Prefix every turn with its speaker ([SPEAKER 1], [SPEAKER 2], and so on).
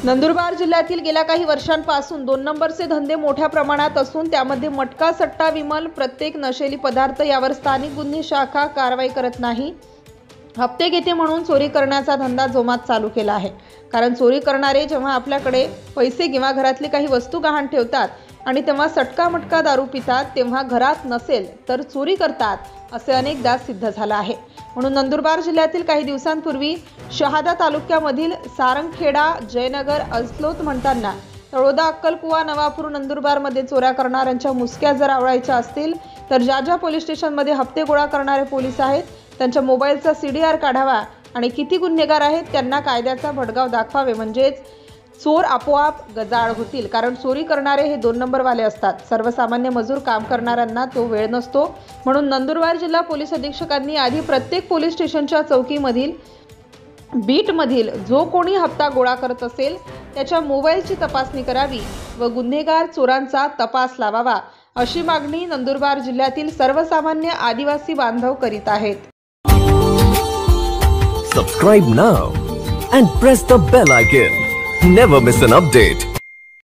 [SPEAKER 1] नंदुरबार जिल्ह्यातील गेल्या काही वर्षांपासून 2 नंबरचे धंदे मोठ्या प्रमाणात असून त्यामध्ये मटका, सट्टा, विमल, प्रत्येक नशेली पदार्थ यावर स्थानिक गुन्हे शाखा कारवाई करत नाही. हप्ते घेते म्हणून चोरी करण्याचा धंदा जोमात चालू केला आहे. कारण चोरी करणारे जेव्हा आपल्याकडे पैसे किंवा घरातली काही वस्तू गहाण ठेवतात आणि तेव्हा सटका मटका दारू पितात, तेव्हा घरात नसेल तर चोरी करतात, असे अनेकदा सिद्ध झालं आहे. म्हणून नंदुरबार जिल्ह्यातील काही दिवसांपूर्वी शहादा तालुक्यामधील सारंगखेडा, जयनगर, अस्लोत म्हणताना तळोदा, अक्कलकुवा, नवापूर, नंदुरबारमध्ये चोऱ्या करणाऱ्यांच्या मुसक्या जर आवळायच्या असतील तर ज्या पोलीस स्टेशनमध्ये हप्ते गोळा करणारे पोलीस आहेत त्यांच्या मोबाईलचा CDR काढावा आणि किती गुन्हेगार आहेत त्यांना कायद्याचा भडगाव दाखवावे, म्हणजेच चोर आपोआप गजाआड होतील. कारण चोरी करणारे हे 2 नंबरवाले असतात. सर्वसामान्य मजूर काम करणाऱ्यांना तो वेळ नसतो. म्हणून नंदुरबार जिल्हा पोलीस अधीक्षकांनी आधी प्रत्येक पोलीस स्टेशनच्या चौकीमधील बीटमधील जो कोणी हप्ता गोळा करत असेल त्याच्या मोबाईलची तपासणी करावी व गुन्हेगार चोरांचा तपास लावावा, अशी मागणी नंदुरबार जिल्ह्यातील सर्वसामान्य आदिवासी बांधव करीत आहेत.
[SPEAKER 2] Subscribe now and press the bell icon. Never miss an update.